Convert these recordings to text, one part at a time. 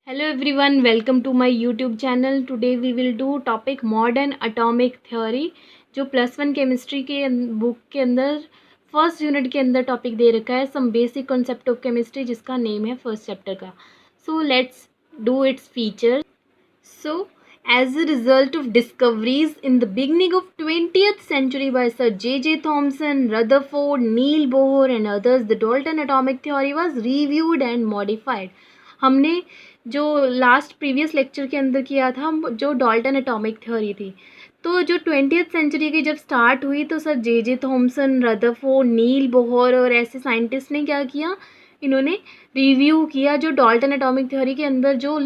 Hello everyone, welcome to my YouTube channel. Today we will do topic modern atomic theory जो +1 chemistry के book के अंदर first unit के अंदर topic दे रखा है some basic concept of chemistry जिसका नेम है फर्स्ट चैप्टर का. So let's do its feature. So as a result of discoveries in the beginning of 20th century by Sir J.J. Thomson, Rutherford, Neil Bohr and others, the Dalton atomic theory was reviewed and modified. हमने जो last previous lecture के अंदर किया था जो Dalton atomic theory थी, तो जो 20th सेंचुरी की जब स्टार्ट हुई तो सर जे थॉमसन, रदरफोर्ड, नील बोहर और ऐसे साइंटिस्ट ने क्या किया, इन्होंने रिव्यू किया जो डाल्टन एटॉमिक थ्योरी के अंदर जो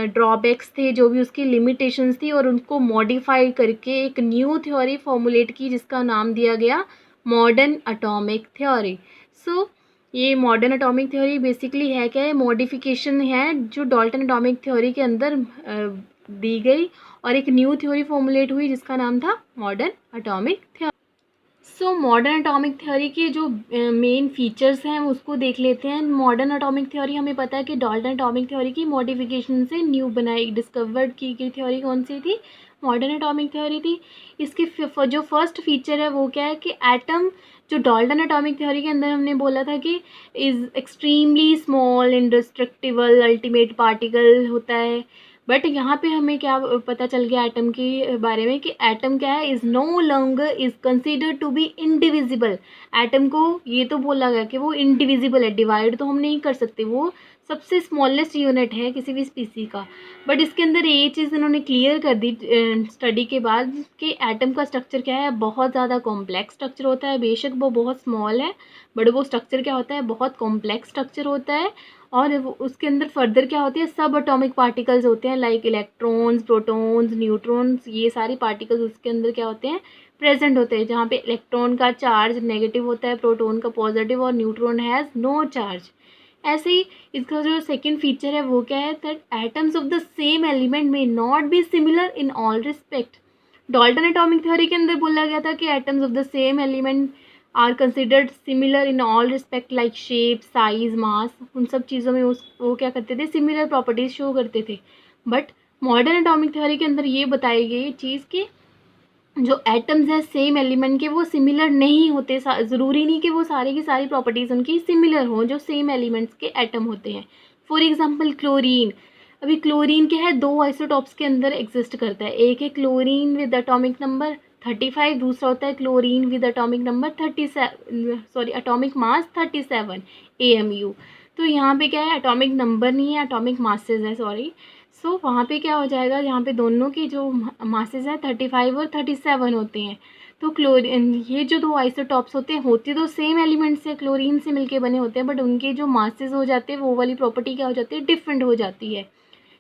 ड्रॉबैक्स थे, जो भी उसकी लिमिटेशंस थी, और उनको मॉडिफाई करके एक न्यू थ्योरी फॉर्मुलेट की जिसका नाम दिया गया मॉडर्न एटॉमिक थ्योरी. सो ये मॉडर्न एटॉमिक थ्योरी बेसिकली है क्या है, मॉडिफिकेशन है जो डाल्टन एटॉमिक थ्योरी के अंदर दी गई और एक न्यू थ्योरी फॉर्मुलेट हुई जिसका नाम था modern atomic theory. So modern atomic theory के जो मेन फीचर्स हैं उसको देख लेते हैं. मॉडर्न एटॉमिक थ्योरी हमें पता है कि डाल्टन एटॉमिक थ्योरी की मॉडिफिकेशन से न्यू बनाई डिस्कवर्ड की गई थ्योरी कौन सी थी, मॉडर्न एटॉमिक थ्योरी थी. इसकी जो फर्स्ट फीचर है वो क्या है कि एटम जो डाल्टन एटॉमिक थ्योरी के अंदर हमने बोला था कि is extremely small indestructible ultimate particle होता है, बट यहाँ पे हमें क्या पता चल गया एटम के बारे में कि एटम क्या है, is no longer is considered to be indivisible. Atom को ये तो बोला गया कि वो इंडिविजिबल है, डिवाइड तो हम नहीं कर सकते, वो सबसे स्मॉलेस्ट यूनिट है किसी भी स्पीसी का. बट इसके अंदर ये चीज़ इन्होंने क्लियर कर दी स्टडी के बाद कि एटम का स्ट्रक्चर क्या है, बहुत ज़्यादा कॉम्प्लेक्स स्ट्रक्चर होता है. बेशक वो बहुत स्मॉल है बट वो स्ट्रक्चर क्या होता है, बहुत कॉम्प्लेक्स स्ट्रक्चर होता है. और उसके अंदर फर्दर क्या होती है, सब एटॉमिक पार्टिकल्स होते हैं लाइक इलेक्ट्रॉन्स, प्रोटॉन्स, न्यूट्रॉन्स, ये सारे पार्टिकल्स उसके अंदर क्या होते हैं, प्रेजेंट होते हैं. जहाँ पे इलेक्ट्रॉन का चार्ज नेगेटिव होता है, प्रोटॉन का पॉजिटिव और न्यूट्रॉन हैज़ नो चार्ज. ऐसे ही इसका जो सेकंड फीचर है वो क्या है, that atoms of the same element may not be similar in all respect. Dalton atomic theory के अंदर बोला गया था कि atoms of the same element are considered similar in all respect like shape, size, mass. उन सब चीज़ों में वो क्या करते थे, सिमिलर प्रॉपर्टीज शो करते थे. बट मॉडर्न एटॉमिक थ्योरी के अंदर ये बताई गई चीज़ कि जो एटम्स है सेम एलिमेंट के वो सिमिलर नहीं होते. ज़रूरी नहीं कि वो सारी की सारी प्रॉपर्टीज़ उनकी सिमिलर हों जो सेम एलिमेंट्स के एटम होते हैं. For example chlorine. अभी क्लोरीन क्या है, दो आइसोटॉप्स के अंदर एग्जिस्ट करता है. एक है क्लोरीन विद एटॉमिक नंबर 35, दूसरा होता है chlorine with atomic number 37, atomic mass 37 AMU. तो यहाँ पे क्या है, एटॉमिक नंबर नहीं है, एटॉमिक मासेस है, सॉरी. सो वहाँ पे क्या हो जाएगा, यहाँ पे दोनों की जो मासेस है 35 और 37 होते हैं. तो क्लोरीन, ये जो दो आइसोटॉप्स होते हैं होते तो सेम एलिमेंट से क्लोरीन से मिलके बने होते हैं, बट उनके जो मासेस हो जाते हैं वो वाली प्रॉपर्टी क्या हो जाती है, डिफरेंट हो जाती है.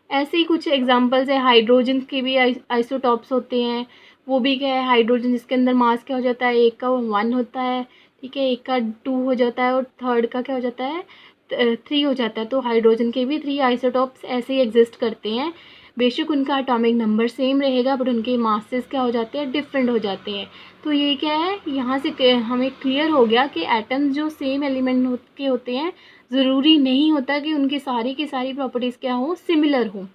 ऐसे ही कुछ एग्जांपल्स है, हाइड्रोजन के भी आइसोटॉप्स होते हैं. वो भी क्या है, हाइड्रोजन जिसके अंदर मास क्या हो जाता है, एक का 1 होता है, ठीक है, एक का 2 हो जाता है और थर्ड का क्या हो जाता है, 3 हो जाता है. तो हाइड्रोजन के भी 3 आइसोटॉप्स ऐसे ही एग्जिस्ट करते हैं. बेशक उनका एटॉमिक नंबर सेम रहेगा बट उनके मासेस क्या हो जाते हैं, डिफरेंट हो जाते हैं. तो ये क्या है, यहाँ से हमें क्लियर हो गया कि एटम्स जो सेम एलिमेंट के होते हैं ज़रूरी नहीं होता कि उनकी सारी की सारी प्रॉपर्टीज़ क्या हो, सिमिलर हो.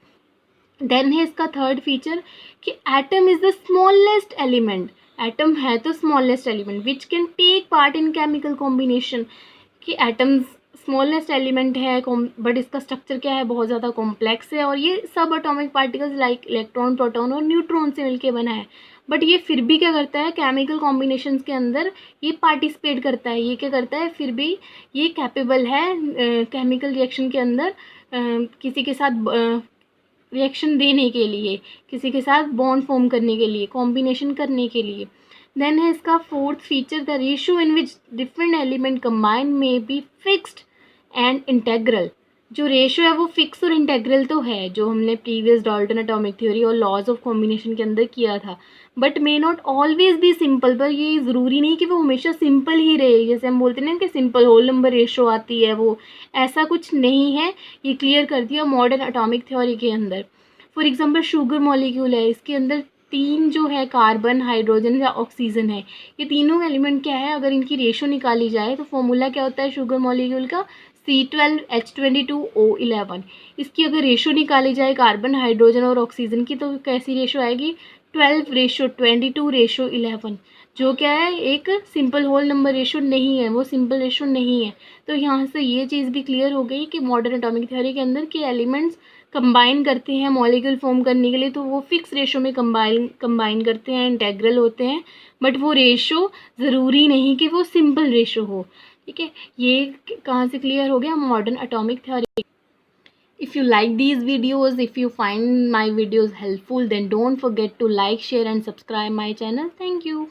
देन है इसका थर्ड फीचर कि atom is the smallest element. Atom है तो smallest element which can take part in chemical combination. कि एटम्स स्मॉलेस्ट एलिमेंट है बट इसका स्ट्रक्चर क्या है, बहुत ज़्यादा कॉम्प्लेक्स है और ये सब atomic particles like electron, proton और न्यूट्रॉन से मिलके बना है. बट ये फिर भी क्या करता है, केमिकल कॉम्बिनेशंस के अंदर ये पार्टिसिपेट करता है. ये क्या करता है, फिर भी ये कैपेबल है केमिकल रिएक्शन के अंदर किसी के साथ रिएक्शन देने के लिए, किसी के साथ बॉन्ड फॉर्म करने के लिए, कॉम्बिनेशन करने के लिए. देन है इसका fourth feature, the ratio in which different element combine में बी फिक्स्ड एंड इंटेग्रल. जो रेशियो है वो फिक्स और इंटेग्रल तो है जो हमने प्रीवियस डाल्टन एटॉमिक थ्योरी और लॉज ऑफ कॉम्बिनेशन के अंदर किया था, but may not always be simple. पर ये ज़रूरी नहीं कि वो हमेशा सिंपल ही रहे. जैसे हम बोलते हैं ना कि सिंपल होल नंबर रेशियो आती है, वो ऐसा कुछ नहीं है. ये क्लियर कर दिया मॉडर्न एटॉमिक थ्योरी के अंदर. फॉर एग्जांपल शुगर मॉलिक्यूल है, इसके अंदर 3 जो है कार्बन, हाइड्रोजन या ऑक्सीजन है. ये तीनों एलिमेंट क्या है, अगर इनकी रेशो निकाली जाए तो फॉर्मूला क्या होता है शुगर मॉलिक्यूल का, C12H22O11। इसकी अगर रेशो निकाली जाए कार्बन, हाइड्रोजन और ऑक्सीजन की, तो कैसी रेशो आएगी? 12:22:11, जो क्या है, एक सिंपल होल नंबर रेशो नहीं है, वो सिंपल रेशो नहीं है। तो यहाँ से ये चीज़ भी क्लियर हो गई कि मॉडर्न एटॉमिक थ्योरी के अंदर के एलिमेंट्स कंबाइन करते हैं मॉलिक्यूल फॉर्म करने के लिए, तो वो फिक्स रेशो में कंबाइन करते हैं, इंटेग्रल होते हैं, बट वो रेशो ज़रूरी नहीं कि वो सिंपल रेशो हो। ठीक है, ये कहाँ से क्लियर हो गया? Modern atomic theory. If you like these videos, if you find my videos helpful, then don't forget to like, share and subscribe my channel. Thank you.